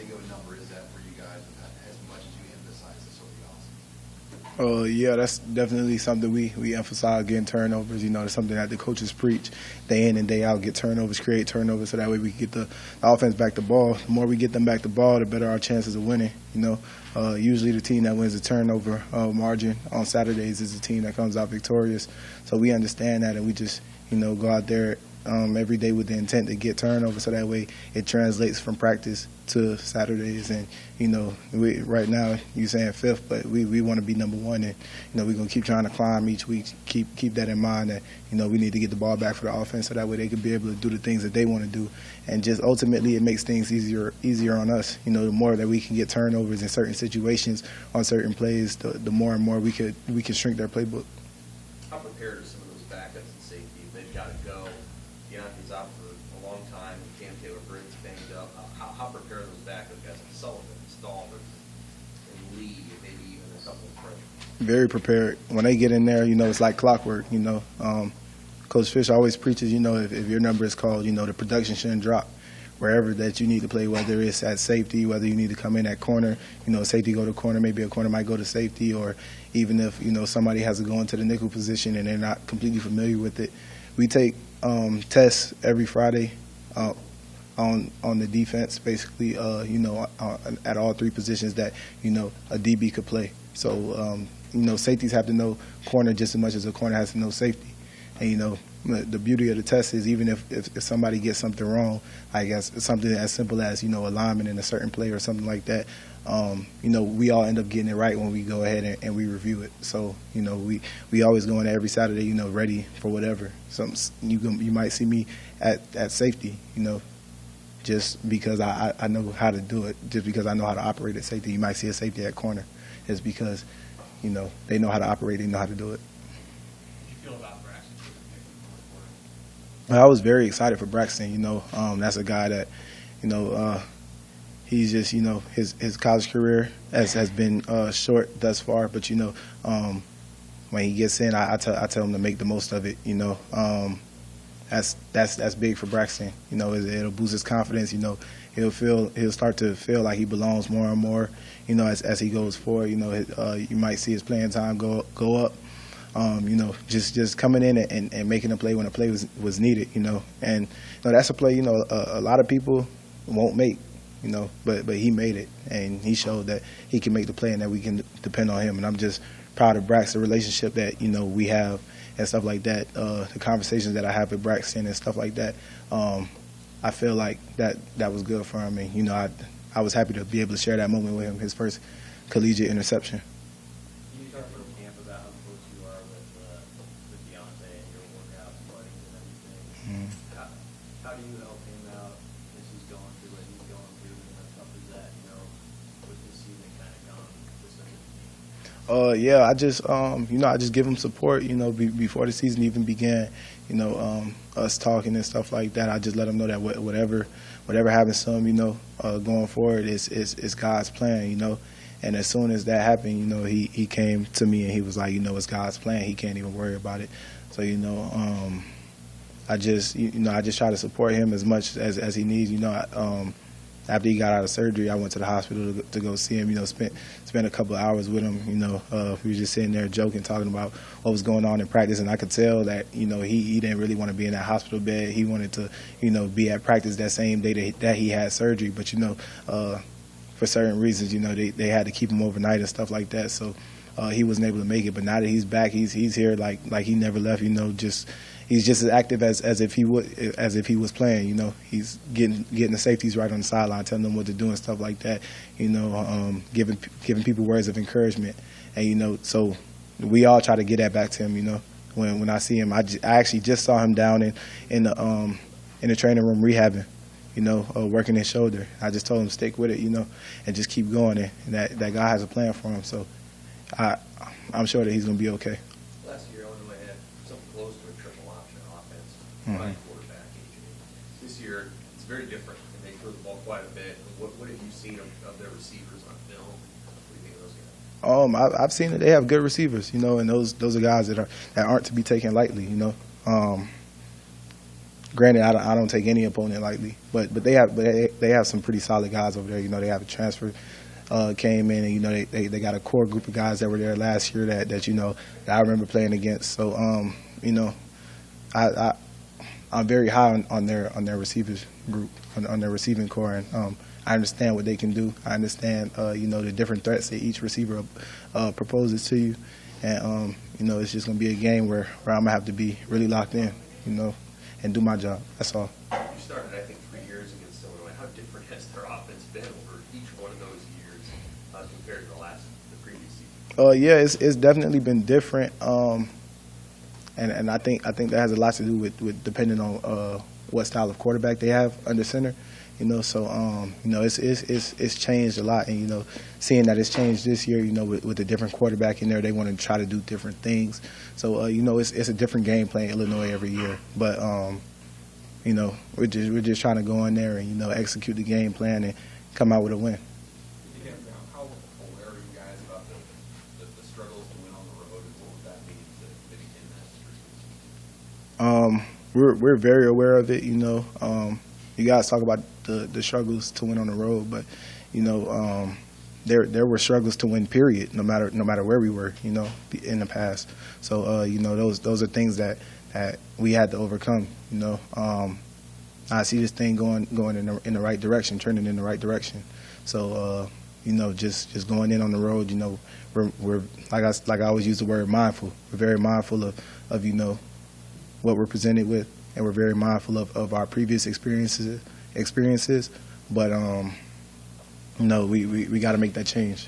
big of a number is that for you guys, as much as you emphasize this over the offseason? Yeah, that's definitely something we emphasize, getting turnovers. It's something that the coaches preach day in and day out, get turnovers, create turnovers, so that way we can get the offense back the ball. The more we get them back the ball, the better our chances of winning. Usually the team that wins the turnover margin on Saturdays is the team that comes out victorious. So we understand that, and we just, go out there every day with the intent to get turnovers, so that way it translates from practice to Saturdays. And we right now you're saying fifth, but we want to be number one, and we're gonna keep trying to climb each week. Keep that in mind, that we need to get the ball back for the offense, so that way they can be able to do the things that they want to do, and just ultimately it makes things easier on us. The more that we can get turnovers in certain situations on certain plays, the more and more we can shrink their playbook. How prepared are some of those backups and safeties? They've got to go. He's out for a long time. Cam Taylor-Britt's banged up. How prepared are those backup guys like Sullivan, Stallman, and Lee, and maybe even a couple of freshmen? Very prepared. When they get in there, it's like clockwork. Coach Fish always preaches, if your number is called, the production shouldn't drop wherever that you need to play, whether it's at safety, whether you need to come in at corner, safety go to corner, maybe a corner might go to safety, or even if, somebody has to go into the nickel position and they're not completely familiar with it. We take tests every Friday on the defense, basically, at all three positions that, a DB could play. So, safeties have to know corner just as much as a corner has to know safety. And, the beauty of the test is, even if somebody gets something wrong, I guess something as simple as, a lineman in a certain play or something like that, we all end up getting it right when we go ahead and we review it. So, we always go in every Saturday, ready for whatever. You might see me at safety, just because I know how to do it, just because I know how to operate at safety. You might see a safety at corner. It's because, they know how to operate, they know how to do it. I was very excited for Braxton. That's a guy that, he's just, his college career has been short thus far. But when he gets in, I tell him to make the most of it. That's big for Braxton. It'll boost his confidence. He'll start to feel like he belongs more and more. As he goes forward. You might see his playing time go up. Just coming in and making a play when a play was needed, and that's a play, a lot of people won't make, but he made it, and he showed that he can make the play and that we can depend on him. And I'm just proud of Braxton, the relationship that, we have and stuff like that, the conversations that I have with Braxton and stuff like that. I feel like that was good for him, and, I was happy to be able to share that moment with him, his first collegiate interception. How do you help him out as he's going through what he's going through, and how tough is that, with the season kind of gone? Yeah, I just give him support, before the season even began, us talking and stuff like that. I just let him know that whatever happens to him, going forward is God's plan, And as soon as that happened, he came to me and he was like, it's God's plan. He can't even worry about it. So, I just try to support him as much as he needs. After he got out of surgery, I went to the hospital to go see him. Spent a couple of hours with him. We were just sitting there joking, talking about what was going on in practice, and I could tell that he didn't really want to be in that hospital bed. He wanted to be at practice that same day that he had surgery. But for certain reasons, they had to keep him overnight and stuff like that. So he wasn't able to make it. But now that he's back, he's here like he never left. He's just as active as if he was playing. He's getting the safeties right on the sideline, telling them what to do and stuff like that. Giving people words of encouragement, and so we all try to get that back to him. When I see him, I actually just saw him down in the training room rehabbing. Working his shoulder. I just told him stick with it, and just keep going. And that guy has a plan for him. So I'm sure that he's going to be okay. Last year, Illinois had something close to a triple option offense, quarterback. This year, it's very different, and they throw the ball quite a bit. What have you seen of their receivers on film? What do you think of those guys? I've seen that they have good receivers, and those are guys that aren't to be taken lightly, Granted, I don't take any opponent lightly, but they have some pretty solid guys over there. You know, they have a transfer came in, and you know they got a core group of guys that were there last year that you know that I remember playing against. So you know, I'm very high on their receivers group, on their receiving core, and I understand what they can do. I understand you know, the different threats that each receiver proposes to you, and you know, it's just gonna be a game where I'm gonna have to be really locked in, you know, and do my job. That's all. You started, I think, 3 years against Illinois. How different has their offense been over each one of those years compared to the previous season? Yeah, it's definitely been different, and I think that has a lot to do with depending on what style of quarterback they have under center. You know, so you know, it's changed a lot, and you know, seeing that it's changed this year, you know, with a different quarterback in there, they want to try to do different things. So you know, it's a different game plan in Illinois every year. But you know, we're just trying to go in there and you know, execute the game plan and come out with a win. How aware are you guys about the struggles to win on the road, and what would that mean to maybe in that situation? We're very aware of it. You know, you guys talk about the struggles to win on the road, but you know, there were struggles to win. Period. No matter where we were, you know, in the past. So you know, those are things that we had to overcome. You know, I see this thing going in the right direction, trending in the right direction. So you know, just going in on the road. You know, we're like I always use the word mindful. We're very mindful of you know, what we're presented with, and we're very mindful of our previous experiences. But you know, we got to make that change.